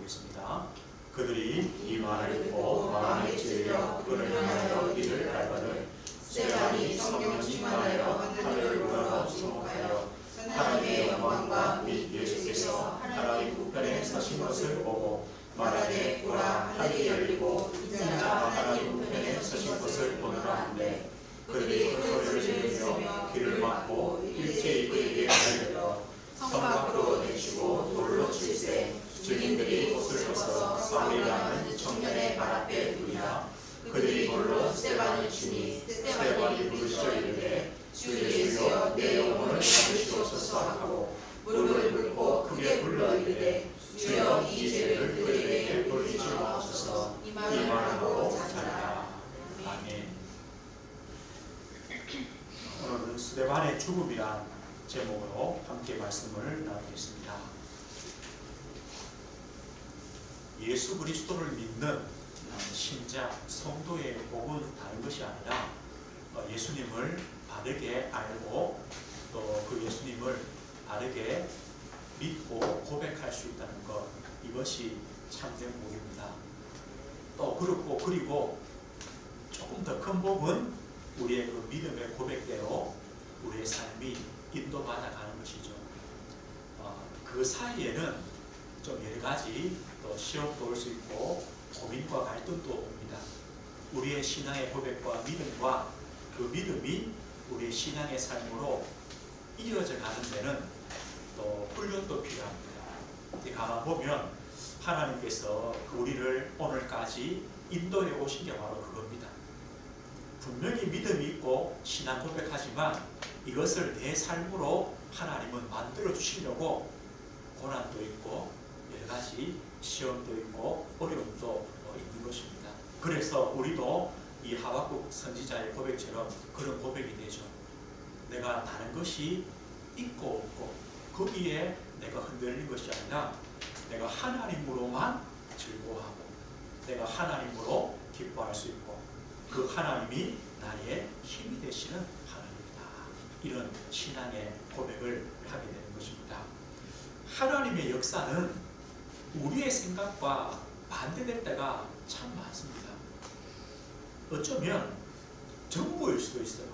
보겠습니다. 그들이 이 말을 듣고 마음에 찔려 그를 향하여 이를 알거늘 스데반이 성령 충만하여 하늘을 우러러 주목하여 하나님의 영광과 및 예수께서 하나님 우편에 서신 것을 보고 말하되 보라 하늘이 열리고 인자가 하나님 우편에 서신 것을 보노라 하는데 그들이 큰 소리를 지르며 귀를 막고 일제히 그에게 달려들어 성 밖으로 내치고 돌로 칠세 증인들이 옷을 벗어 사울이라는 청년의 발 앞에 두니라. 그들이 돌로 스데반을 치니 스데반이 부르짖어 이르되 주 예수여 내 영혼을 받으시옵소서 하고 무릎을 꿇고 크게 불러 이르되 주여 이 죄를 그들에게 돌리지 마옵소서 이 말하고 자니라. 아멘. 오늘은 스데반의 죽음이란 제목으로 함께 말씀을 나누겠습니다. 예수 그리스도를 믿는 신자, 성도의 복은 다른 것이 아니라 예수님을 바르게 알고 또 그 예수님을 바르게 믿고 고백할 수 있다는 것, 이것이 참된 복입니다. 또 그리고 조금 더 큰 복은 우리의 그 믿음의 고백대로 우리의 삶이 인도받아 가는 것이죠. 그 사이에는 좀 여러 가지 또 시험도 올 수 있고 고민과 갈등도 옵니다. 우리의 신앙의 고백과 믿음과 그 믿음이 우리의 신앙의 삶으로 이어져 가는 데는 또 훈련도 필요합니다. 가만 보면 하나님께서 우리를 오늘까지 인도해 오신 게 바로 그겁니다. 분명히 믿음이 있고 신앙 고백하지만 이것을 내 삶으로 하나님은 만들어 주시려고 고난도 있고 여러 가지 시험도 있고 어려움도 있는 것입니다. 그래서 우리도 이 하박국 선지자의 고백처럼 그런 고백이 되죠. 내가 다른 것이 있고 없고 거기에 내가 흔들린 것이 아니라 내가 하나님으로만 즐거워하고 내가 하나님으로 기뻐할 수 있고 그 하나님이 나의 힘이 되시는 하나님이다. 이런 신앙의 고백을 하게 되는 것입니다. 하나님의 역사는 우리의 생각과 반대될 때가 참 많습니다. 어쩌면 전부일 수도 있어요.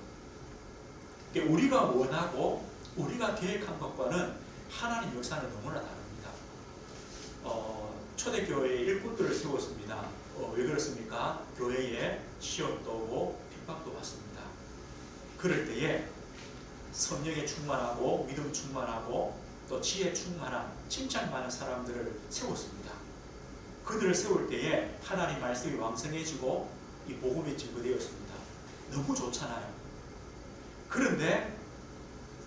우리가 원하고 우리가 계획한 것과는 하나님 역사는 너무나 다릅니다. 초대교회에 일꾼들을 세웠습니다. 왜 그렇습니까? 교회에 시험도 오고 핍박도 받습니다. 그럴 때에 성령에 충만하고 믿음 충만하고 또 지혜 충만한 칭찬 많은 사람들을 세웠습니다. 그들을 세울 때에 하나님 말씀이 왕성해지고 이 복음이 증거되었습니다. 너무 좋잖아요. 그런데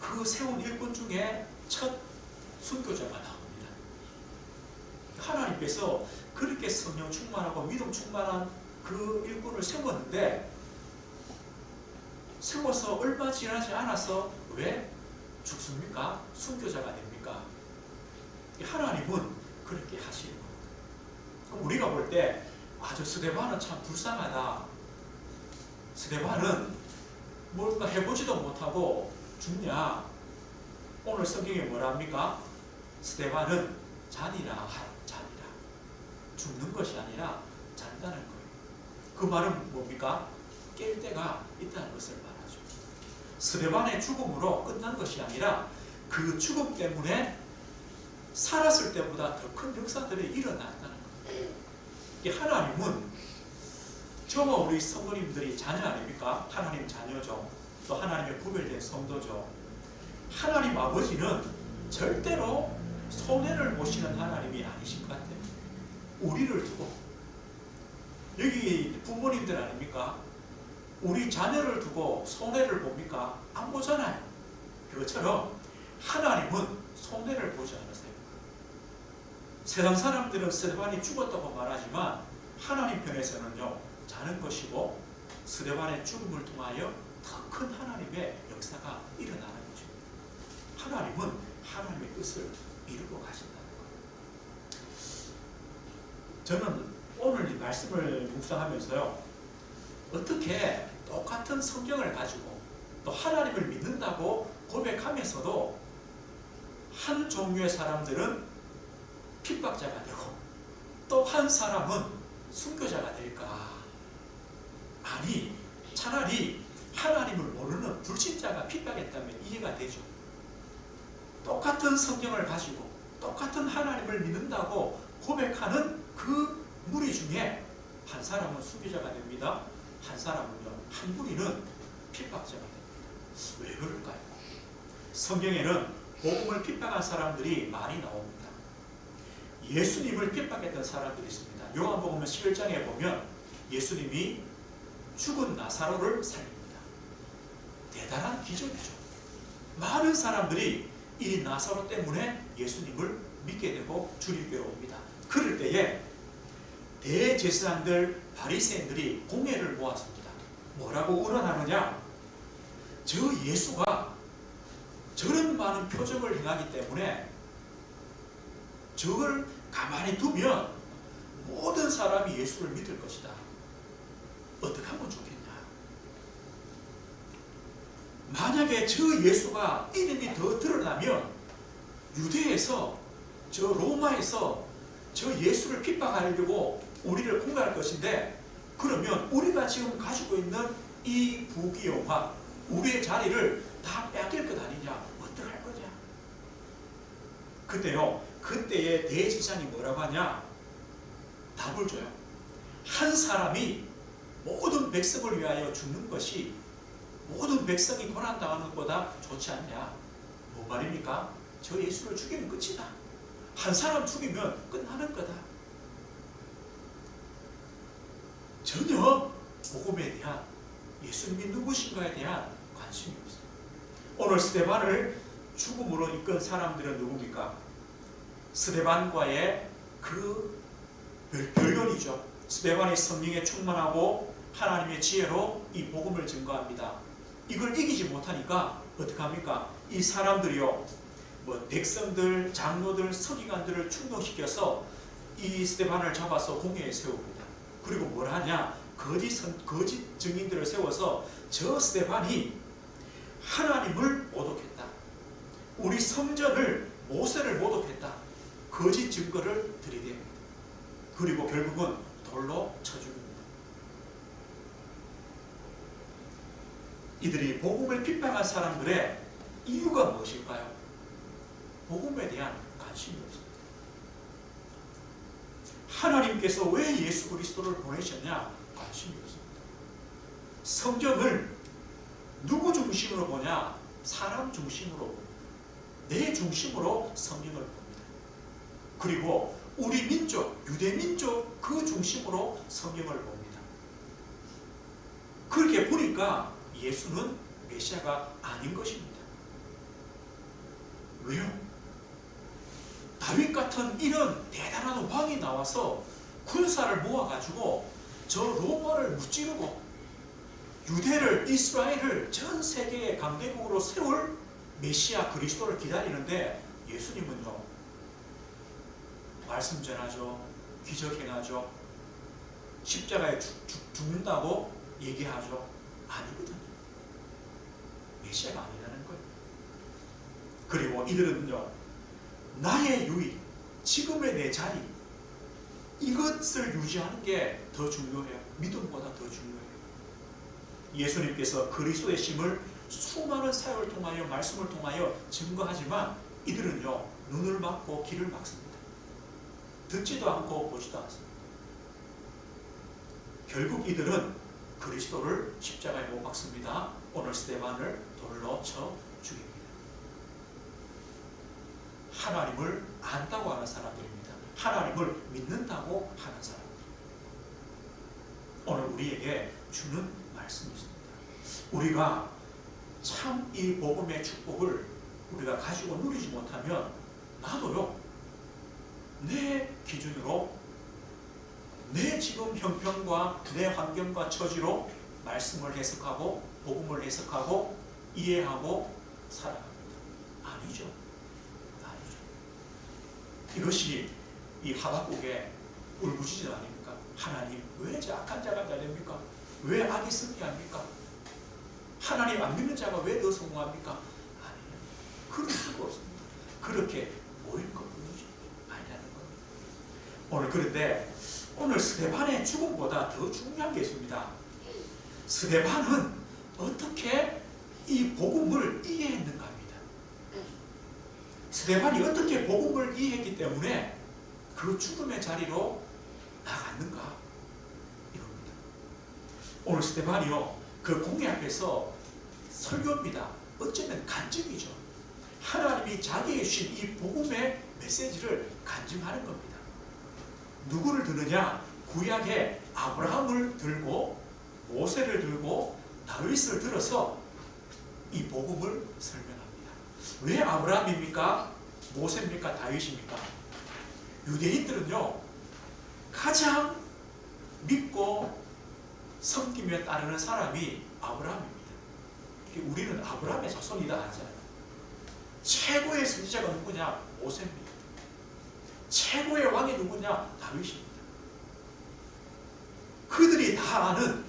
그 세운 일꾼 중에 첫 순교자가 나옵니다. 하나님께서 그렇게 성령 충만하고 믿음 충만한 그 일꾼을 세웠는데 세워서 얼마 지나지 않아서 왜 죽습니까? 순교자가 됩니까? 하나님은 그렇게 하시는 겁니다. 그럼 우리가 볼 때 저 스데반은 참 불쌍하다. 스데반은 뭔가 해보지도 못하고 죽냐? 오늘 성경에 뭐라 합니까? 스데반은 잔이라. 죽는 것이 아니라 잔다는 거예요. 그 말은 뭡니까? 깰 때가 있다는 것을 말하죠. 스데반의 죽음으로 끝난 것이 아니라 그 죽음 때문에 살았을 때보다 더 큰 역사들이 일어났다는 거예요. 하나님은 저와 우리 성도님들이 자녀 아닙니까? 하나님 자녀죠. 또 하나님의 구별된 성도죠. 하나님 아버지는 절대로 손해를 보시는 하나님이 아니신 것 같아요. 우리를 두고 여기 부모님들 아닙니까? 우리 자녀를 두고 손해를 봅니까? 안 보잖아요. 그것처럼 하나님은 손해를 보지 않으세요. 세상 사람들은 스데반이 죽었다고 말하지만 하나님 편에서는요, 자는 것이고 스데반의 죽음을 통하여 더 큰 하나님의 역사가 일어나는 것입니다. 하나님은 하나님의 뜻을 이루고 가신다는 거예요. 저는 오늘 이 말씀을 묵상하면서요, 어떻게 똑같은 성경을 가지고 또 하나님을 믿는다고 고백하면서도 한 종류의 사람들은 핍박자가 되고 또 한 사람은 순교자가 될까? 아니, 차라리 하나님을 모르는 불신자가 핍박했다면 이해가 되죠. 똑같은 성경을 가지고 똑같은 하나님을 믿는다고 고백하는 그 무리 중에 한 사람은 순교자가 됩니다. 한 사람은요, 한 무리는 핍박자가 됩니다. 왜 그럴까요? 성경에는 복음을 핍박한 사람들이 많이 나옵니다. 예수님을 핍박했던 사람들이 있습니다. 요한복음 11장에 보면 예수님이 죽은 나사로를 살립니다. 대단한 기적이죠. 많은 사람들이 이 나사로 때문에 예수님을 믿게 되고 주님께로 옵니다. 그럴 때에 대제사장들, 바리새인들이 공회를 모았습니다. 뭐라고 의논하느냐? 저 예수가 저런 많은 표적을 행하기 때문에 저걸 가만히 두면 모든 사람이 예수를 믿을 것이다. 어떻게 하면 좋겠냐? 만약에 저 예수가 이름이 더 드러나면 유대에서, 저 로마에서 저 예수를 핍박하려고 우리를 공갈할 것인데, 그러면 우리가 지금 가지고 있는 이 부귀영화, 우리의 자리를 다 뺏길 것 아니냐? 어떻게 할 거냐? 그때의 대제사장이 뭐라고 하냐? 답을 줘요. 한 사람이 모든 백성을 위하여 죽는 것이 모든 백성이 고난당하는 것보다 좋지 않냐? 뭔 말입니까? 저 예수를 죽이면 끝이다. 한 사람 죽이면 끝나는 거다. 전혀 복음에 대한, 예수님이 누구신가에 대한 관심이 없어요. 오늘 스데반을 죽음으로 이끈 사람들은 누굽니까? 스데반과의 그 변론이죠. 스데반이 성령에 충만하고 하나님의 지혜로 이 복음을 증거합니다. 이걸 이기지 못하니까 어떻게 합니까? 이 사람들이요, 백성들, 장로들, 서기관들을 충동시켜서 이 스데반을 잡아서 공회에 세웁니다. 그리고 뭘 하냐? 거짓 증인들을 세워서 저 스데반이 하나님을 모독했다, 우리 성전을, 모세를 모독했다, 거짓 증거를 들이댑니다. 그리고 결국은 돌로 쳐 죽입니다. 이들이 복음을 핍박한 사람들의 이유가 무엇일까요? 복음에 대한 관심이 없습니다. 하나님께서 왜 예수 그리스도를 보내셨냐? 관심이 없습니다. 성경을 누구 중심으로 보냐? 사람 중심으로 봅니다. 내 중심으로 성경을 봅니다. 그리고 우리 민족, 유대 민족 그 중심으로 성경을 봅니다. 그렇게 보니까 예수는 메시아가 아닌 것입니다. 왜요? 다윗 같은 이런 대단한 왕이 나와서 군사를 모아가지고 저 로마를 무찌르고 유대를, 이스라엘을 전 세계의 강대국으로 세울 메시아 그리스도를 기다리는데, 예수님은요, 말씀 전하죠, 기적 행하죠, 십자가에 죽는다고 얘기하죠. 아니거든요. 메시아가 아니라는 거예요. 그리고 이들은요, 나의 유익, 지금의 내 자리, 이것을 유지하는 게 더 중요해요. 믿음보다 더 중요해요. 예수님께서 그리스도의 심을 수많은 사역을 통하여, 말씀을 통하여 증거하지만 이들은요, 눈을 막고 귀를 막습니다. 듣지도 않고 보지도 않습니다. 결국 이들은 그리스도를 십자가에 못 박습니다. 오늘 스데반을 돌로 쳐 죽입니다. 하나님을 안다고 하는 사람들입니다. 하나님을 믿는다고 하는 사람들. 오늘 우리에게 주는 말씀이 있습니다. 우리가 참 이 복음의 축복을 우리가 가지고 누리지 못하면, 나도요, 내 기준으로, 내 지금 형편과 내 환경과 처지로 말씀을 해석하고 복음을 해석하고 이해하고 살아갑니다. 아니죠. 아니죠. 이것이 이 하박국의 울부짖음 아닙니까? 하나님, 왜 저 악한 자가 잘 됩니까? 왜 악이 승리합니까? 하나님 안 믿는 자가 왜 더 성공합니까? 아니에요. 그럴 수가 없습니다. 그렇게 모일 것뿐이죠. 아니라는 겁니다. 그런데 오늘 스데반의 죽음보다 더 중요한 게 있습니다. 스데반은 어떻게 이 복음을 이해했는가 합니다. 스데반이 어떻게 복음을 이해했기 때문에 그 죽음의 자리로 나갔는가 이겁니다. 오늘 스데반이요, 그 공회 앞에서 설교입니다. 어쩌면 간증이죠. 하나님이 자기의 주신 이 복음의 메시지를 간증하는 겁니다. 누구를 드느냐? 구약의 아브라함을 들고 모세를 들고 다윗을 들어서 이 복음을 설명합니다. 왜 아브라함입니까? 모세입니까? 다윗입니까? 유대인들은요, 가장 믿고 섬기며 따르는 사람이 아브라함입니다. 우리는 아브라함의 자손이다 하잖아요. 최고의 선지자가 누구냐? 모세입니다. 최고의 왕이 누구냐? 다윗입니다. 그들이 다 아는,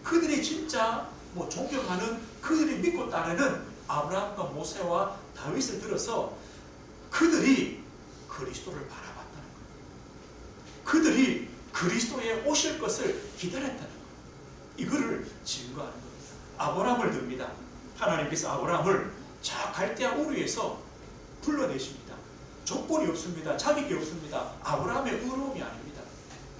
그들이 진짜 존경하는, 그들이 믿고 따르는 아브라함과 모세와 다윗을 들어서 그들이 그리스도를 바라봤다는 거예요. 그들이 그리스도에 오실 것을 기다렸다는 거예요. 이거를 증거하는 겁니다. 아브라함을 듭니다. 하나님께서 아브라함을 저 갈대아 우르에서 불러내십니다. 조건이 없습니다. 자격이 없습니다. 아브라함의 의로움이 아닙니다.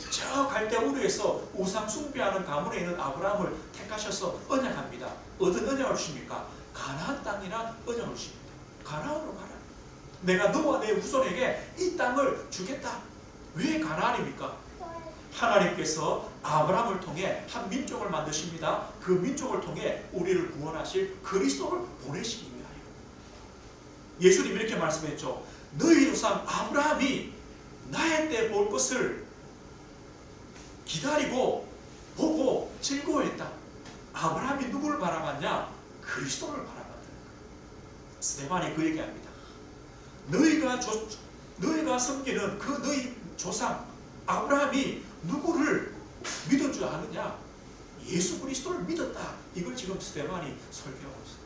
저 갈대아 우르에서 우상 숭배하는 가문에 있는 아브라함을 택하셔서 언약합니다. 어떤 언약을 주십니까? 가나안 땅이나 언약을 주십니다. 가나안으로 가라. 내가 너와 내 후손에게 이 땅을 주겠다. 왜 가나안입니까? 하나님께서 아브라함을 통해 한 민족을 만드십니다. 그 민족을 통해 우리를 구원하실 그리스도를 보내시기 위하여. 예수님 이렇게 말씀했죠. 너희 조상 아브라함이 나의 때 볼 것을 기다리고 보고 즐거워했다. 아브라함이 누구를 바라봤냐? 그리스도를 바라봤다. 스데반이 그 얘기합니다. 너희가 섬기는 그 너희 조상 아브라함이 누구를 믿은 줄 아느냐? 예수 그리스도를 믿었다. 이걸 지금 스데반이 설교하고 있습니다.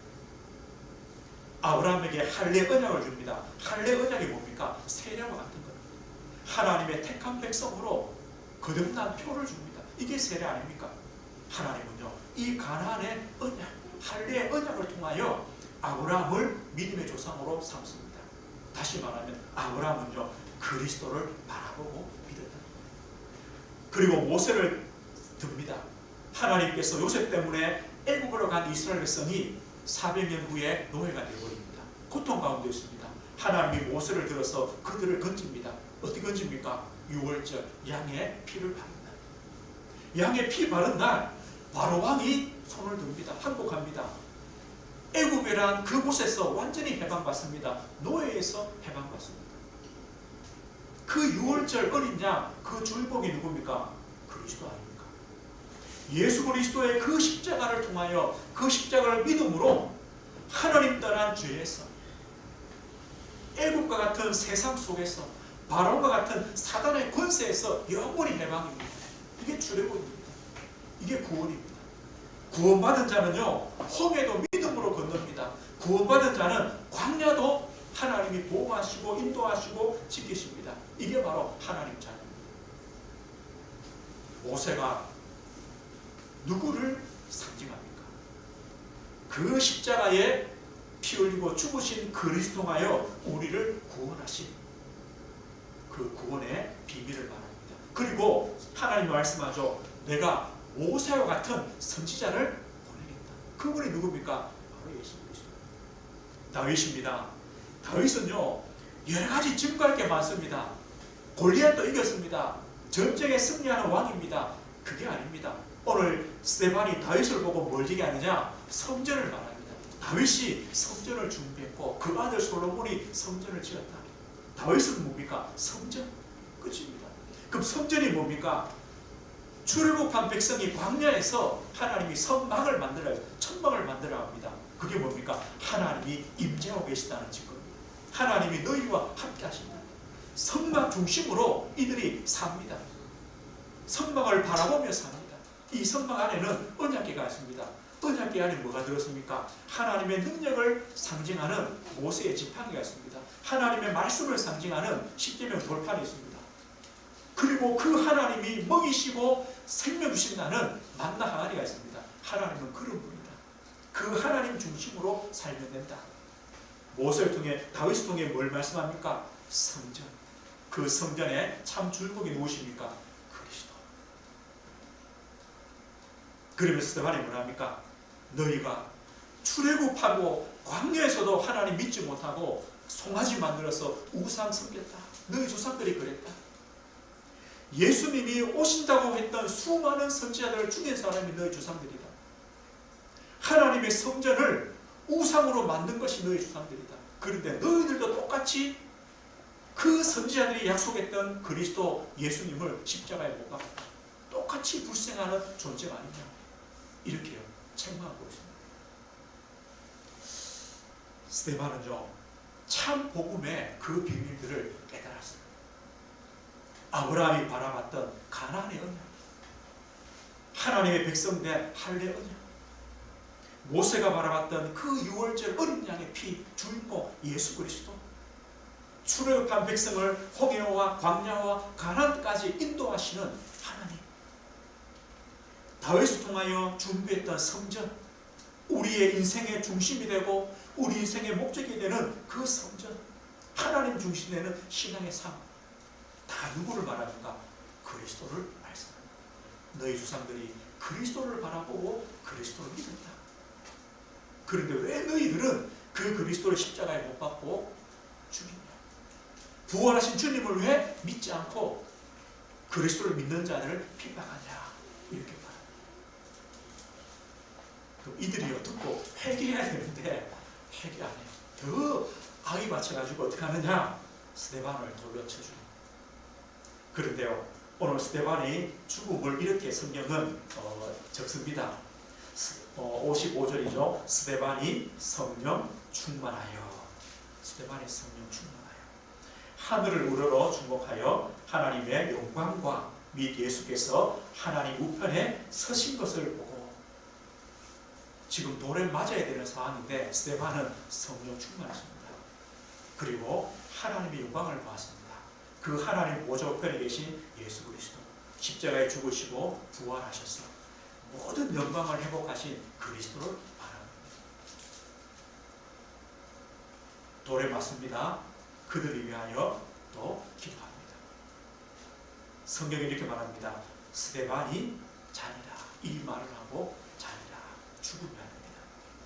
아브라함에게 할례 언약을 줍니다. 할례 언약이 뭡니까? 세례와 같은 겁니다. 하나님의 택한 백성으로 거듭난 표를 줍니다. 이게 세례 아닙니까? 하나님은요, 이 가나안의 언약, 할례의 언약을 통하여 아브라함을 믿음의 조상으로 삼습니다. 다시 말하면 아브라함은요, 그리스도를 바라보고 믿었다. 그리고 모세를 듭니다. 하나님께서 요셉 때문에 애국으로 간 이스라엘 백성이 400년 후에 노예가 되어버립니다. 고통 가운데 있습니다. 하나님이 모세를 들어서 그들을 건집니다. 어떻게 건집니까? 6월절 양의 피를 바른 날. 양의 피 바른 날 바로 왕이 손을 듭니다. 항복합니다. 애굽이란 그곳에서 완전히 해방받습니다. 노예에서 해방받습니다. 그 6월절 어린 양, 그 주인공이 누굽니까? 그리스도 아닙니까? 예수 그리스도의 그 십자가를 통하여 그 십자가를 믿음으로 하나님 떠난 죄에서, 애국과 같은 세상 속에서, 바로과 같은 사단의 권세에서 영원히 해방입니다. 이게 출애굽입니다. 이게 구원입니다. 구원받은 자는요, 홍해도 믿음으로 건넙니다. 구원받은 자는 광야도 하나님이 보호하시고 인도하시고 지키십니다. 이게 바로 하나님 자녀입니다. 모세가 누구를 상징합니까? 그 십자가에 피 흘리고 죽으신 그리스도 통하여 우리를 구원하신 그 구원의 비밀을 말합니다. 그리고 하나님 말씀하죠. 내가 모세와 같은 선지자를 보내겠다. 그분이 누굽니까? 바로 예수 그리스도. 다윗입니다. 다윗은요, 여러 가지 증거할 게 많습니다. 골리앗도 이겼습니다. 전쟁에 승리하는 왕입니다. 그게 아닙니다. 오늘 스데반이 다윗을 보고 뭘 얘기하느냐? 성전을 말합니다. 다윗이 성전을 준비했고 그 아들 솔로몬이 성전을 지었다. 다윗은 뭡니까? 성전. 끝입니다. 그럼 성전이 뭡니까? 출애굽한 백성이 광야에서 하나님이 성막을 만들어요. 천막을 만들어 합니다. 그게 뭡니까? 하나님이 임재하고 계시다는 증거입니다. 하나님이 너희와 함께 하신다. 성막 중심으로 이들이 삽니다. 성막을 바라보며 삽니다. 이 성막 안에는 언약궤가 있습니다. 언약궤 안에 뭐가 들었습니까? 하나님의 능력을 상징하는 모세의 지팡이가 있습니다. 하나님의 말씀을 상징하는 십계명 돌판이 있습니다. 그리고 그 하나님이 먹이시고 생명 주신다는 만나 항아리가 있습니다. 하나님은 그런 분이다. 그 하나님 중심으로 살면 된다. 모세를 통해, 다윗을 통해 뭘 말씀합니까? 성전. 그 성전에 참 주인공이 누구십니까? 그리스도. 그러면서 스데반이 뭐랍니까? 너희가 출애굽하고 광야에서도 하나님 믿지 못하고 송아지 만들어서 우상 섬겼다. 너희 조상들이 그랬다. 예수님이 오신다고 했던 수많은 선지자들을 죽인 사람이 너희 조상들이다. 하나님의 성전을 우상으로 만든 것이 너희 조상들이다. 그런데 너희들도 똑같이 그 선지자들이 약속했던 그리스도 예수님을 십자가에 못 박았다. 똑같이 불생하는 존재가 아니냐. 이렇게요. 책망하고 있습니다. 스데반은요, 참 복음의 그 비밀들을 깨달았어요. 아브라함이 바라봤던 가나안의 언약, 하나님의 백성된 할례 언약, 모세가 바라봤던 그 유월절 어린 양의 피, 주인공 예수 그리스도, 출애굽한 백성을 홍해와 광야와 가나안까지 인도하시는 하나님, 다윗을 통하여 준비했던 성전, 우리의 인생의 중심이 되고 우리 인생의 목적이 되는 그 성전, 하나님 중심이 되는 신앙의 삶, 다 누구를 말합니까? 그리스도를 말씀합니다. 너희 조상들이 그리스도를 바라보고 그리스도를 믿었다. 그런데 왜 너희들은 그 그리스도를 십자가에 못 박고 죽이냐? 부활하신 주님을 왜 믿지 않고 그리스도를 믿는 자들을 핍박하냐? 이렇게 말합니다. 그럼 이들이요, 듣고 회개해야 되는데 회개 안 해요. 더 악이 받쳐가지고 어떻게 하느냐? 스데반을 돌려 쳐줍니다. 그런데요, 오늘 스데반이 죽음을 이렇게 성경은 적습니다. 55절이죠. 스데반이 성령 충만하여. 스데반이 성령 충만하여. 하늘을 우러러 주목하여 하나님의 영광과 및 예수께서 하나님 우편에 서신 것을 보고, 지금 돌에 맞아야 되는 상황인데 스데반은 성령 충만했습니다. 그리고 하나님의 영광을 보았습니다. 그 하나님 보좌 우편에 계신 예수 그리스도, 십자가에 죽으시고 부활하셔서 모든 영광을 회복하신 그리스도를 바라봅니다. 돌에 맞습니다. 그들을 위하여 또 기도합니다. 성경이 이렇게 말합니다. 스데반이 잔이라, 이 말을 하고 잔이라, 죽음이 아닙니다.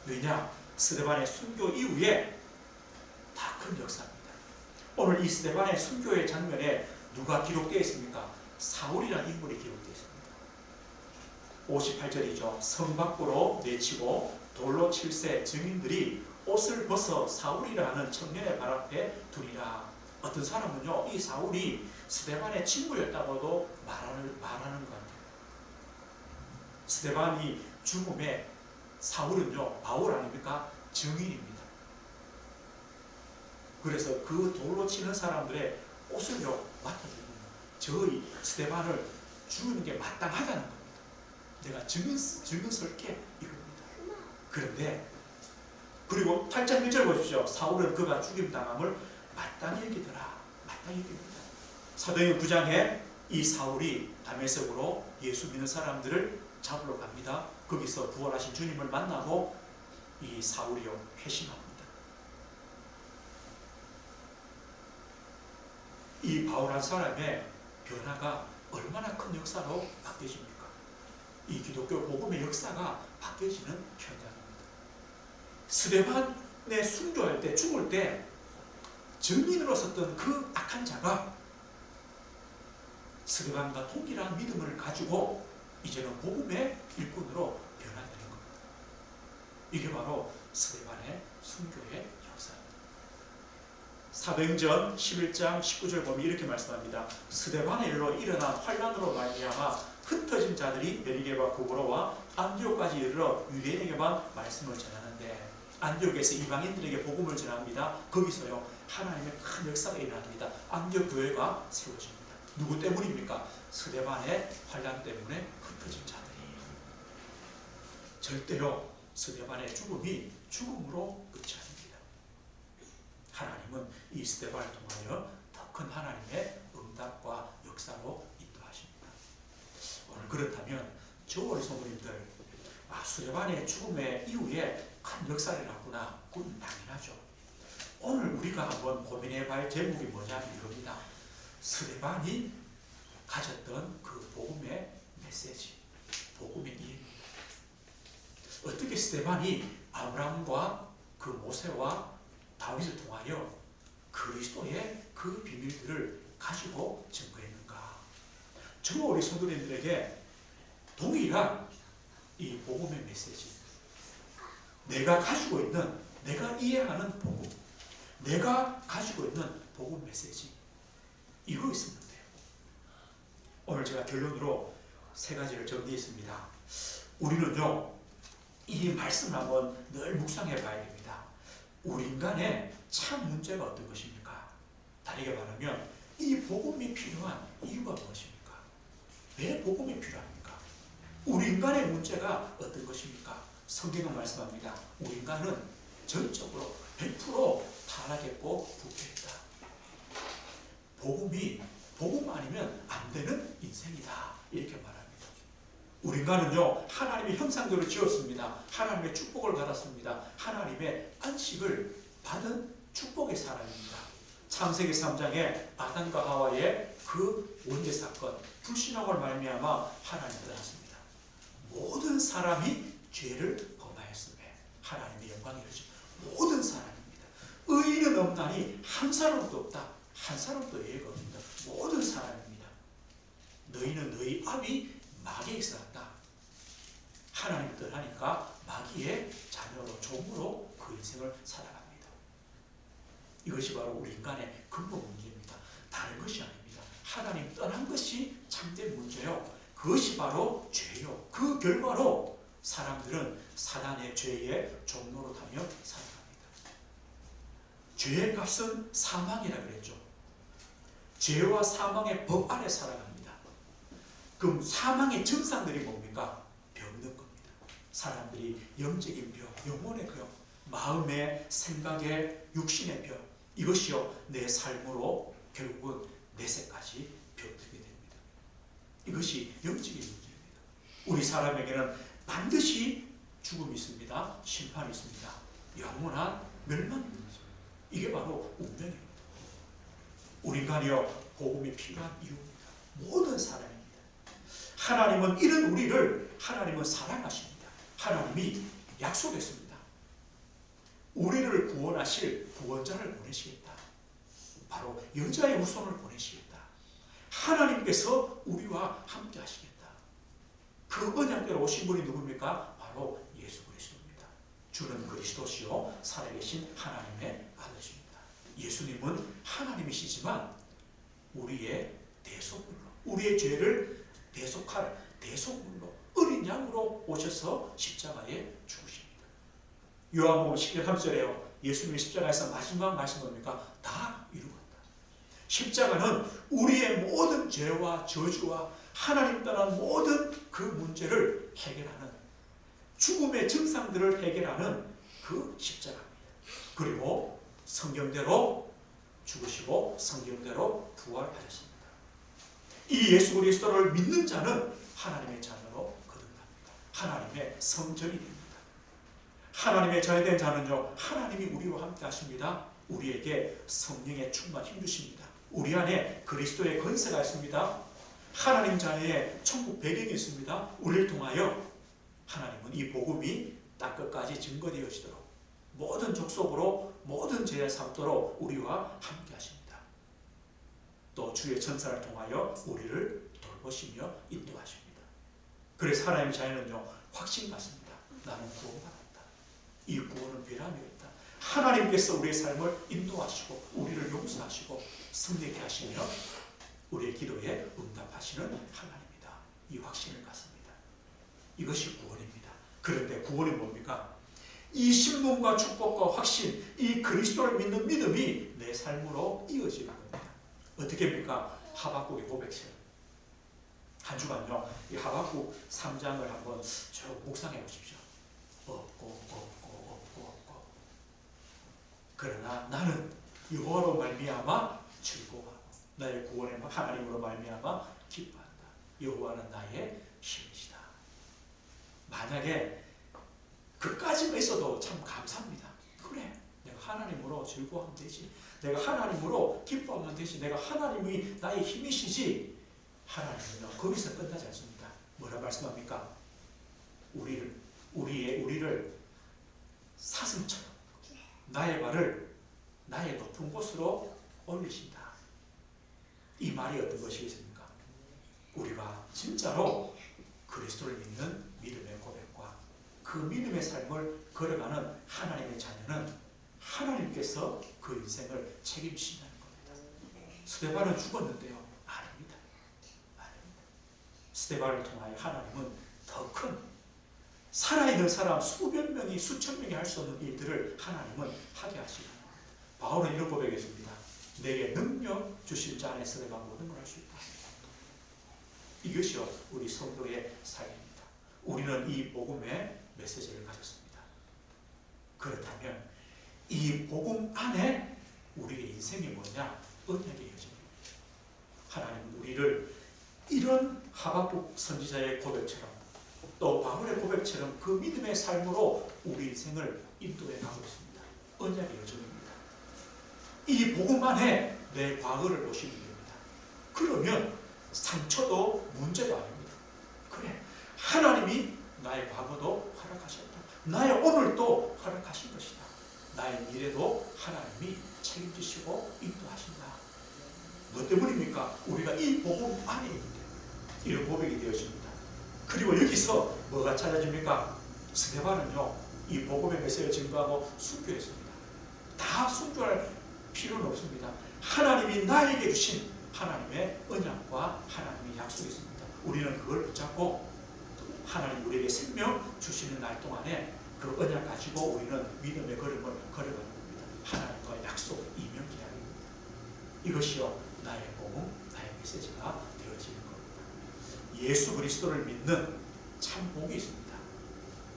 왜냐? 스데반의 순교 이후에 다 큰 역사입니다. 오늘 이 스데반의 순교의 장면에 누가 기록되어 있습니까? 사울이라는 인물이 기록되어 있습니다. 58절이죠. 성 밖으로 내치고 돌로 칠세 증인들이 옷을 벗어 사울이라는 청년의 발 앞에 두리라. 어떤 사람은요, 이 사울이 스데반의 친구였다고도 말하는 것 같아요. 스데반이 죽음에 사울은요, 바울 아닙니까? 증인입니다. 그래서 그 돌로 치는 사람들의 옷을요, 맡아주고 저희 스데반을 죽이는 게 마땅하다는 겁니다. 내가 증인 설게 이겁니다. 그런데 그리고 8장 1절 보십시오. 사울은 그가 죽임당함을 마땅히 여기더라. 마땅히 여깁니다. 사도행전 9장에 이 사울이 다메섹으로 예수 믿는 사람들을 잡으러 갑니다. 거기서 부활하신 주님을 만나고 이 사울이요, 회심합니다. 이 바울 한 사람의 변화가 얼마나 큰 역사로 바뀌어집니까? 이 기독교 복음의 역사가 바뀌어지는 현장입니다. 스데반의 순교할 때, 죽을 때 증인으로 섰던 그 악한 자가 스데반과 동일한 믿음을 가지고 이제는 복음의 일꾼으로 변화되는 겁니다. 이게 바로 스데반의 순교의 역사입니다. 사도행전 11장 19절 보면 이렇게 말씀합니다. 스데반의 일로 일어난 환란으로 말미암아 흩어진 자들이 베르게와 구브로와 안디옥까지 이르러 유대인에게만 말씀을 전하는데, 안디옥에서 이방인들에게 복음을 전합니다. 거기서요, 하나님의 큰 역사가 일어납니다. 안디옥 교회가 세워집니다. 누구 때문입니까? 스데반의 환란 때문에 흩어진 자들이. 절대로 스데반의 죽음이 죽음으로 끝이 아닙니다. 하나님은 이 스데반을 통하여 더 큰 하나님의 응답과 역사로 그렇다면 저 우리 성도님들, 스데반의 죽음의 이후에 큰 역사를 났구나. 그건 당연하죠. 오늘 우리가 한번 고민해봐야 할 제목이 뭐냐면 이겁니다. 스데반이 가졌던 그 복음의 메시지, 복음의 이해입니다. 어떻게 스데반이 아브라함과 그 모세와 다윗을 통하여 그리스도의 그 비밀들을 가지고 증거했는가? 저 우리 성도님들에게 동일한 이 복음의 메시지, 내가 가지고 있는, 내가 이해하는 복음, 내가 가지고 있는 복음 메시지, 이거 있으면 돼요. 오늘 제가 결론으로 3가지를 정리했습니다. 우리는요, 이 말씀을 한번 늘 묵상해 봐야 됩니다. 우리 인간의 참 문제가 어떤 것입니까? 다르게 말하면 이 복음이 필요한 이유가 무엇입니까? 왜 복음이 필요합니까? 우리 인간의 문제가 어떤 것입니까? 성경은 말씀합니다. 우리 인간은 전적으로 100% 타락했고 부패했다. 복음 아니면 안 되는 인생이다. 이렇게 말합니다. 우리 인간은요, 하나님의 형상대로 지었습니다. 하나님의 축복을 받았습니다. 하나님의 안식을 받은 축복의 사람입니다. 창세기 3장에 아담과 하와의 그 원죄 사건, 불신앙을 말미암아 하나님을 떠났습니다. 모든 사람이 죄를 범하였음에 하나님의 영광이 이르죠. 모든 사람입니다. 의인은 없나니 한 사람도 없다. 한 사람도 예가 없습니다. 모든 사람입니다. 너희는 너희 아비 마귀에서 났다. 하나님 떠나니까 마귀의 자녀로, 종으로 그 인생을 살아갑니다. 이것이 바로 우리 인간의 근본 문제입니다. 다른 것이 아닙니다. 하나님 떠난 것이 참된 문제요. 그것이 바로 죄요. 그 결과로 사람들은 사단의 죄의 종로로 타며 살아갑니다. 죄의 값은 사망이라 그랬죠. 죄와 사망의 법 아래 살아갑니다. 그럼 사망의 증상들이 뭡니까? 병든 겁니다. 사람들이 영적인 병, 영혼의 병, 마음의, 생각의, 육신의 병, 이것이요 내 삶으로 결국은 내세까지 병들게 됩니다. 이것이 영적인 문제입니다. 우리 사람에게는 반드시 죽음이 있습니다. 심판이 있습니다. 영원한 멸망이 있습니다. 이게 바로 운명입니다. 우리 인간이요 복음이 필요한 이유입니다. 모든 사람입니다. 하나님은 이런 우리를 하나님은 사랑하십니다. 하나님이 약속했습니다. 우리를 구원하실 구원자를 보내시겠다. 바로 여자의 후손을 보내시겠다. 하나님께서 우리와 함께 하시겠다. 그 언약대로 오신 분이 누굽니까? 바로 예수 그리스도입니다. 주는 그리스도시요 살아계신 하나님의 아들이십니다. 예수님은 하나님이시지만 우리의 대속물로, 우리의 죄를 대속할 대속물로 어린 양으로 오셔서 십자가에 죽으십니다. 요한복음 10장 3절에요. 예수님이 십자가에서 마지막 말씀 뭡니까? 다 이루었다. 십자가는 우리의 모든 죄와 저주와 하나님 떠난 모든 그 문제를 해결하는, 죽음의 증상들을 해결하는 그 십자가입니다. 그리고 성경대로 죽으시고 성경대로 부활하셨습니다. 이 예수 그리스도를 믿는 자는 하나님의 자녀로 거듭납니다. 하나님의 성전이 됩니다. 하나님의 자녀된 자는요, 하나님이 우리와 함께 하십니다. 우리에게 성령의 충만 힘 주십니다. 우리 안에 그리스도의 권세가 있습니다. 하나님 자녀의 천국 배경이 있습니다. 우리를 통하여 하나님은 이 복음이 땅끝까지 증거되어지도록 모든 족속으로 모든 죄를 삼도록 우리와 함께 하십니다. 또 주의 천사를 통하여 우리를 돌보시며 인도하십니다. 그래서 하나님의 자녀는요 확신 갖습니다. 나는 구원받았다. 이 구원은 변함이 없다. 하나님께서 우리의 삶을 인도하시고 우리를 용서하시고 승리케 하시며 우리의 기도에 응답하시는 하나님이다. 이 확신을 갖습니다. 이것이 구원입니다. 그런데 구원이 뭡니까? 이 신분과 축복과 확신, 이 그리스도를 믿는 믿음이 내 삶으로 이어지는 겁니다. 어떻게 합니까? 하박국의 고백처럼. 한 주간요, 이 하박국 3장을 한번 쭉 묵상해 보십시오. 없고. 그러나 나는 여호와로 말미암아 즐거워하고 나의 구원의 하나님으로 말미암아 기뻐한다. 여호와는 나의 힘이시다. 만약에 그까지만 있어도 참 감사합니다. 그래, 내가 하나님으로 즐거워하면 되지. 내가 하나님으로 기뻐하면 되지. 내가 하나님이 나의 힘이시지. 하나님은요, 거기서 끝나지 않습니다. 뭐라 말씀합니까? 우리를 사슴처럼 나의 발을 나의 높은 곳으로 올리신다. 이 말이 어떤 것이겠습니까? 우리가 진짜로 그리스도를 믿는 믿음의 고백과 그 믿음의 삶을 걸어가는 하나님의 자녀는 하나님께서 그 인생을 책임지신다는 겁니다. 스데반은 죽었는데요. 아닙니다. 스데반을 통하여 하나님은 더 큰 살아있는 사람 수백 명이 수천 명이 할 수 없는 일들을 하나님은 하게 하시고, 바울은 이런 고백했습니다. 내게 능력 주실 자 안에서 내가 모든 걸 할 수 있다. 이것이요 우리 성도의 삶입니다. 우리는 이 복음의 메시지를 가졌습니다. 그렇다면 이 복음 안에 우리의 인생이 뭐냐? 언약의 여정입니다. 하나님은 우리를 이런 하박국 선지자의 고백처럼 또 바울의 고백처럼 그 믿음의 삶으로 우리 인생을 인도해 가고 있습니다. 언약의 여정입니다. 이 복음 안에 내 과거를 보시면 됩니다. 그러면 상처도 문제도 아닙니다. 그래, 하나님이 나의 과거도 허락하셨다. 나의 오늘도 허락하신 것이다. 나의 미래도 하나님이 책임지시고 인도하신다. 뭐 때문입니까? 우리가 이 복음 안에 있는데 이런 고백이 되어집니다. 그리고 여기서 뭐가 찾아집니까? 스데반은요, 이 복음의 메시지를 증거하고 순교했습니다. 다 순교할 필요는 없습니다. 하나님이 나에게 주신 하나님의 언약과 하나님의 약속이 있습니다. 우리는 그걸 붙잡고 하나님 우리에게 생명 주시는 날 동안에 그 언약 가지고 우리는 믿음의 걸음을 걸어가는 겁니다. 하나님과의 약속, 이면 계약입니다. 이것이요 나의 복음, 나의 메시지가 되어지는 겁니다. 예수 그리스도를 믿는 참 복이 있습니다.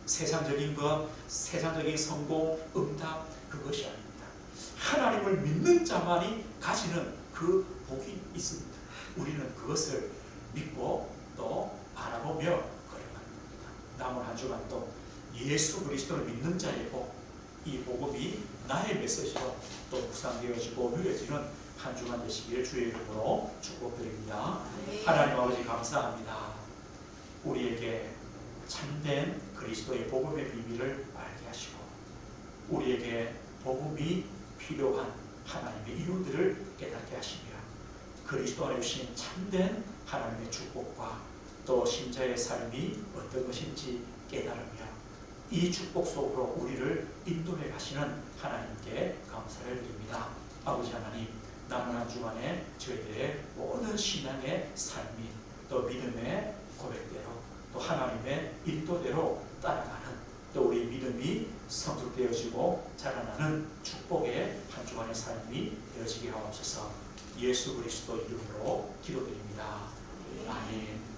세상적인 것, 세상적인 성공, 응답, 그것이 아닙니다. 하나님을 믿는 자만이 가지는 그 복이 있습니다. 우리는 그것을 믿고 또 바라보며 걸어가는 겁니다. 남은 한 주간도 예수 그리스도를 믿는 자의 복, 이 복음이 나의 메시지로 또 묵상되어지고 누려지는 한 주간 되시길 주의 이름으로 축복드립니다. 하나님 아버지 감사합니다. 우리에게 참된 그리스도의 복음의 비밀을 알게 하시고 우리에게 복음이 필요한 하나님의 이유들을 깨닫게 하시며 그리스도 안에 주신 참된 하나님의 축복과 또 신자의 삶이 어떤 것인지 깨달으며 이 축복 속으로 우리를 인도해 가시는 하나님께 감사를 드립니다. 아버지 하나님, 남은 한 주간에 저희들의 모든 신앙의 삶이 또 믿음의 고백대로 또 하나님의 인도대로 따라가는 또 우리 믿음이 성숙되어지고 자라나는 축복의 한 주간의 삶이 되어지게 하옵소서. 예수 그리스도 이름으로 기도드립니다. 아멘.